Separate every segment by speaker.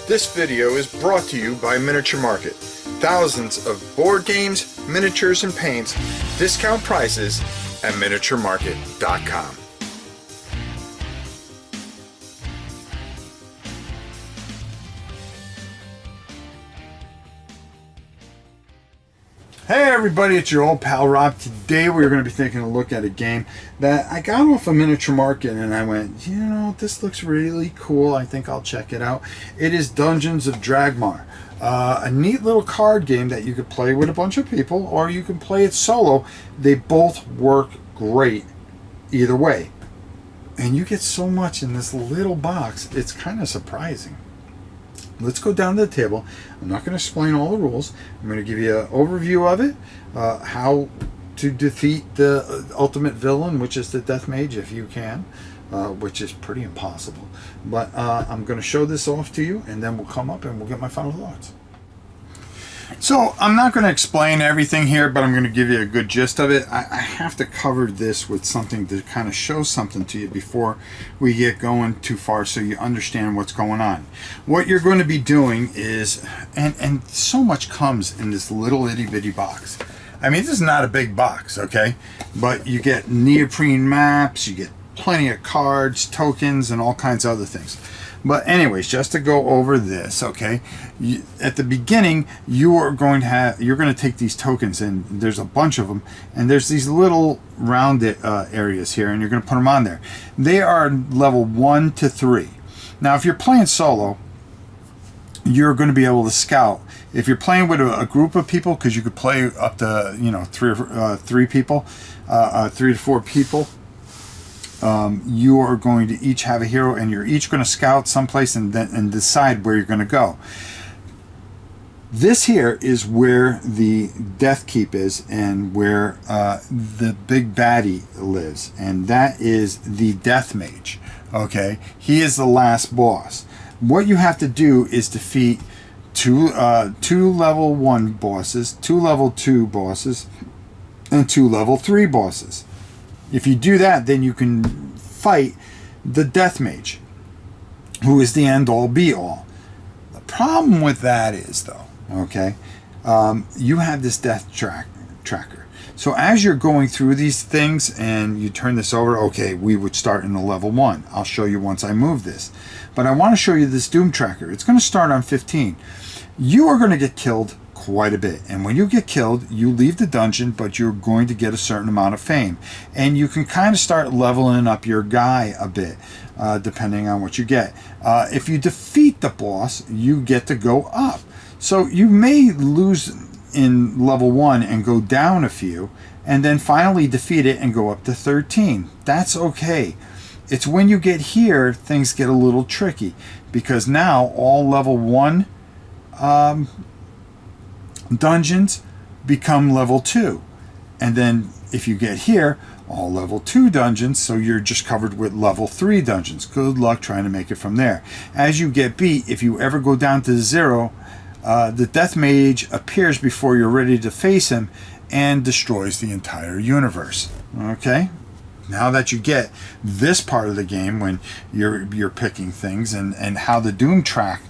Speaker 1: This video is brought to you by Miniature Market. Thousands of board games, miniatures, and paints, discount prices at miniaturemarket.com.
Speaker 2: Hey everybody, it's your old pal Rob. Today we're going to be taking a look at a game that I got off a Miniature Market and I went, you know, this looks really cool. I think I'll check it out. It is Dungeons of Draggmar. A neat little card game that you could play with a bunch of people or you can play it solo. They both work great either way. And you get so much in this little box, it's kind of surprising. Let's go down to the table. I'm not going to explain all the rules. I'm going to give you an overview of it, how to defeat the ultimate villain, which is the Death Mage, if you can, which is pretty impossible. But I'm going to show this off to you, and then we'll come up and we'll get my final thoughts. So I'm not going to explain everything here, but I'm going to give you a good gist of it. I have to cover this with something to kind of show something to you before we get going too far so you understand what's going on. What you're going to be doing is, and so much comes in this little itty bitty box. I mean, this is not a big box, okay? But you get neoprene maps, you get plenty of cards, tokens, and all kinds of other things. But anyways, just to go over this, okay, at the beginning you're going to take these tokens, and there's a bunch of them, and there's these little rounded areas here, and you're going to put them on there. They are level 1 to 3. Now if you're playing solo, you're going to be able to scout. If you're playing with a group of people, because you could play up to, you know, 3 to 4 people, you are going to each have a hero, and you're each going to scout someplace and decide where you're going to go. This here is where the Death Keep is, and where the big baddie lives, and that is the Death Mage. Okay, he is the last boss. What you have to do is defeat two level 1 bosses, 2 level 2 bosses, and 2 level 3 bosses. If you do that, then you can fight the Death Mage, who is the end-all be-all. The problem with that is, though, okay, you have this death tracker. So as you're going through these things and you turn this over, okay, we would start in a level 1. I'll show you once I move this. But I want to show you this Doom tracker. It's going to start on 15. You are going to get killed quite a bit, and when you get killed, you leave the dungeon, but you're going to get a certain amount of fame, and you can kind of start leveling up your guy a bit, depending on what you get. If you defeat the boss, you get to go up. So you may lose in level 1 and go down a few, and then finally defeat it and go up to 13. That's okay. It's when you get here things get a little tricky, because now all level 1 dungeons become level 2, and then if you get here, all level 2 dungeons, so you're just covered with level 3 dungeons. Good luck trying to make it from there. As you get beat, if you ever go down to 0, the Death Mage appears before you're ready to face him and destroys the entire universe. Okay, now that you get this part of the game, when you're picking things and how the Doom track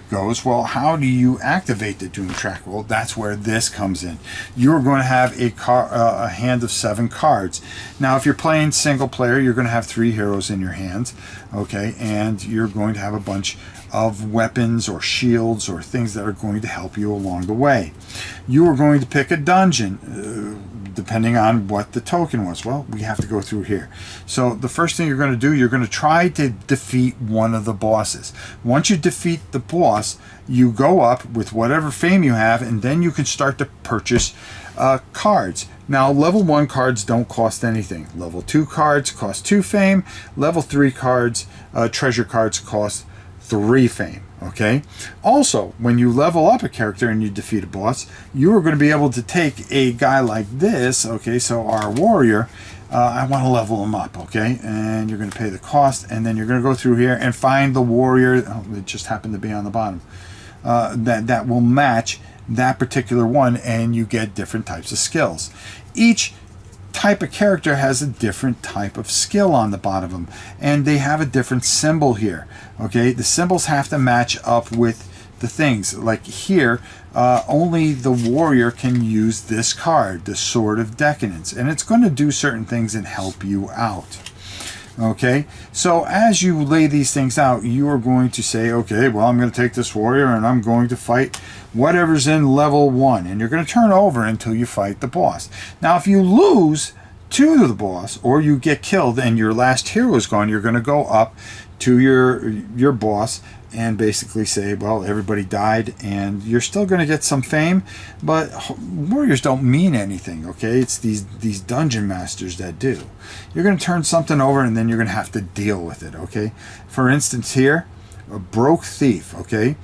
Speaker 2: goes, well, how do you activate the Doom track? Well, that's where this comes in. You're going to have a hand of 7 cards. Now, if you're playing single player, you're going to have 3 heroes in your hands, okay, and you're going to have a bunch of weapons or shields or things that are going to help you along the way. You are going to pick a dungeon, depending on what the token was. Well, we have to go through here. So the first thing you're going to do, you're going to try to defeat one of the bosses. Once you defeat the boss, you go up with whatever fame you have, and then you can start to purchase cards. Now, level 1 cards don't cost anything. Level 2 cards cost 2 fame. Level 3 cards, treasure cards, cost 3 fame. Okay, also when you level up a character and you defeat a boss, you are going to be able to take a guy like this. Okay, so our warrior, I want to level him up, okay, and you're going to pay the cost, and then you're going to go through here and find the warrior, it just happened to be on the bottom, that will match that particular one, and you get different types of skills. Each type of character has a different type of skill on the bottom of them, and they have a different symbol here. Okay, the symbols have to match up with the things. Like here, only the warrior can use this card, the Sword of Decadence, and it's going to do certain things and help you out. Okay, so as you lay these things out, you are going to say, okay, well, I'm going to take this warrior and I'm going to fight whatever's in level 1, and you're going to turn over until you fight the boss. Now, if you lose to the boss or you get killed and your last hero is gone, you're going to go up to your boss and basically say, well, everybody died, and you're still going to get some fame, but warriors don't mean anything, okay? It's these dungeon masters that do. You're going to turn something over, and then you're going to have to deal with it, okay? For instance here, a broke thief, okay?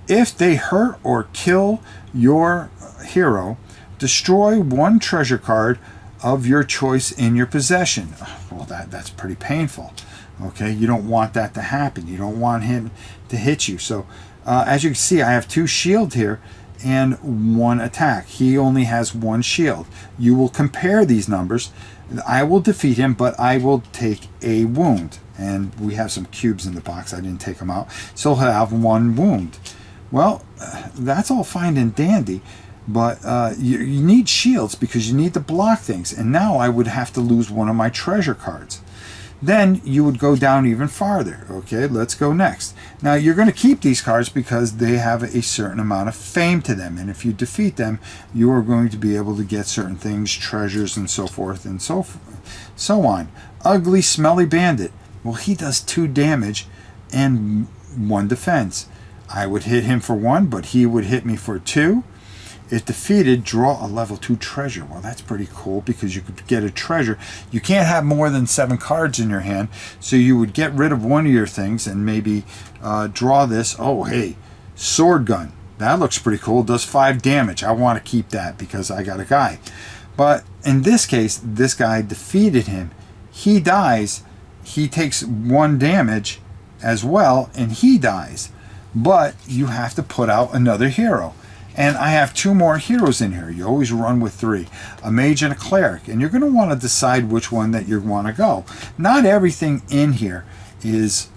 Speaker 2: If they hurt or kill your hero, destroy one treasure card of your choice in your possession. Well, that's pretty painful. Okay, you don't want that to happen. You don't want him to hit you. So as you can see, I have 2 shield here and 1 attack. He only has 1 shield. You will compare these numbers. I will defeat him, but I will take a wound. And we have some cubes in the box. I didn't take them out. So he'll have 1 wound. Well, that's all fine and dandy. But you need shields because you need to block things. And now I would have to lose one of my treasure cards. Then you would go down even farther. Okay, let's go next. Now you're going to keep these cards because they have a certain amount of fame to them, and if you defeat them, you are going to be able to get certain things, treasures, and so forth and so on. Ugly, Smelly Bandit. Well, he does 2 damage and 1 defense. I would hit him for 1, but he would hit me for 2. If defeated, draw a level 2 treasure. Well, that's pretty cool because you could get a treasure. You can't have more than 7 cards in your hand, so you would get rid of one of your things and maybe draw this. Oh, hey, sword gun. That looks pretty cool. Does 5 damage. I want to keep that because I got a guy. But in this case, this guy defeated him. He dies. He takes 1 damage as well, and he dies. But you have to put out another hero. And I have 2 more heroes in here. You always run with 3. A mage and a cleric. And you're going to want to decide which one that you want to go. Not everything in here is...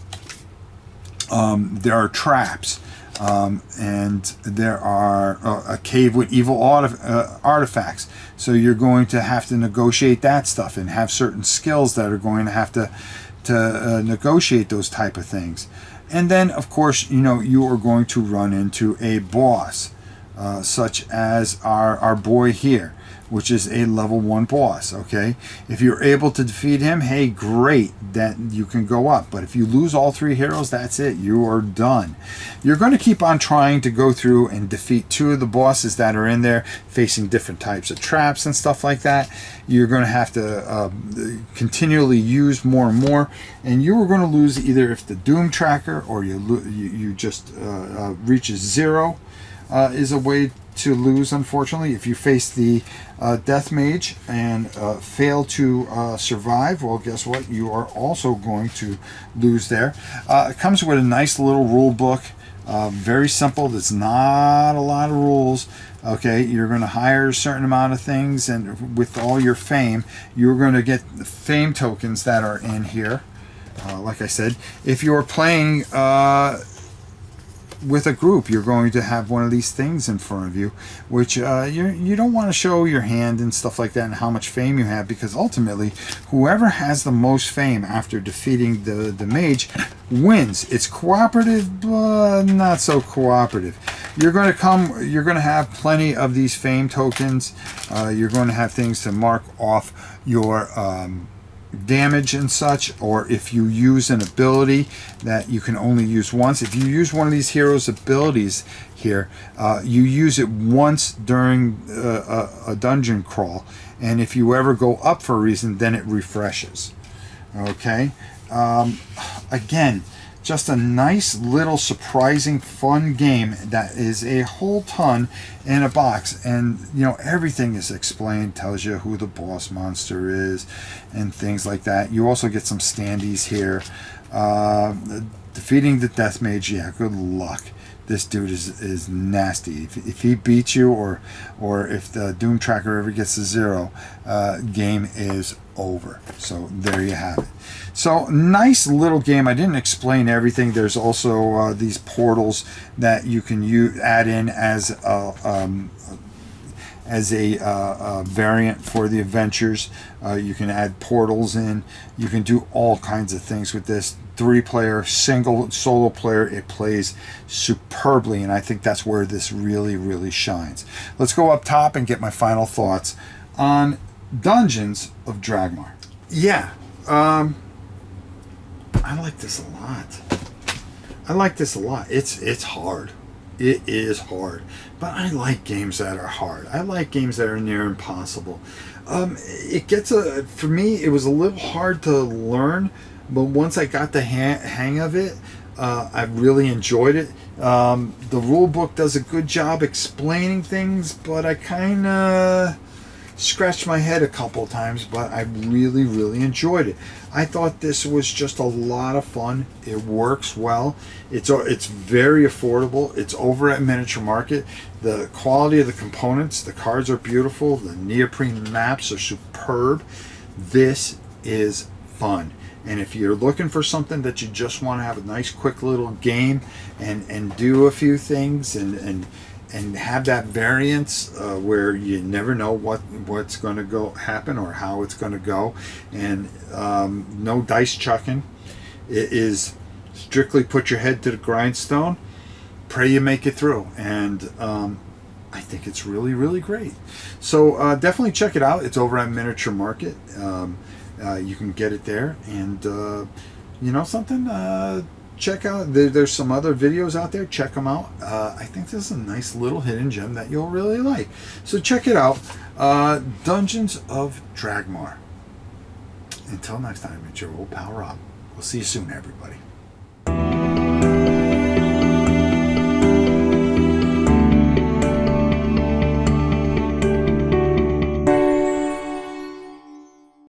Speaker 2: there are traps. And there are a cave with evil artifacts. So you're going to have to negotiate that stuff and have certain skills that are going to have to negotiate those type of things. And then, of course, you are going to run into a boss. Such as our boy here, which is a level 1 boss. Okay, if you're able to defeat him, hey, great, that you can go up. But if you lose all 3 heroes, that's it, you are done. You're going to keep on trying to go through and defeat 2 of the bosses that are in there, facing different types of traps and stuff like that. You're going to have to continually use more and more, and you are going to lose either if the Doom Tracker or you just reaches 0. Is a way to lose, unfortunately. If you face the Death Mage and fail to survive, well, guess what? You are also going to lose there. It comes with a nice little rule book. Very simple. There's not a lot of rules. Okay, you're going to hire a certain amount of things, and with all your fame, you're going to get the fame tokens that are in here. Like I said, if you're playing... with a group, you're going to have one of these things in front of you, which you don't want to show your hand and stuff like that and how much fame you have, because ultimately whoever has the most fame after defeating the mage wins. It's cooperative, but not so cooperative. You're going to have plenty of these fame tokens. You're going to have things to mark off your damage and such, or if you use an ability that you can only use once. If you use one of these heroes' abilities here, you use it once during a dungeon crawl, and if you ever go up for a reason, then it refreshes. Okay, again, just a nice little surprising fun game that is a whole ton in a box, and everything is explained, tells you who the boss monster is and things like that. You also get some standees here. Defeating the Death Mage, yeah, good luck. This dude is nasty. If he beats you, or if the Doom Tracker ever gets to 0, game is over. So there you have it. So nice little game. I didn't explain everything. There's also these portals that you can add in as a variant for the adventures. You can add portals in. You can do all kinds of things with this. 3-player, single, solo player, it plays superbly, and I think that's where this really, really shines. Let's go up top and get my final thoughts on Dungeons of Draggmar. Yeah, I like this a lot. I like this a lot. It's hard. It is hard. But I like games that are hard. I like games that are near impossible. It gets for me, it was a little hard to learn, but once I got the hang of it, I really enjoyed it. The rule book does a good job explaining things, but I kind of scratched my head a couple times, but I really, really enjoyed it. I thought this was just a lot of fun. It works well. It's very affordable. It's over at Miniature Market. The quality of the components, the cards are beautiful. The neoprene maps are superb. This is fun. And if you're looking for something that you just want to have a nice quick little game and do a few things and have that variance where you never know what's going to happen or how it's going to go, and no dice chucking. It is strictly put your head to the grindstone, pray you make it through, and I think it's really, really great. So definitely check it out. It's over at Miniature Market. You can get it there, and you know something, check out, there's some other videos out there. Check them out. I think this is a nice little hidden gem that you'll really like, so check it out. Dungeons of Draggmar. Until next time, it's your old pal Rob. We'll see you soon, everybody.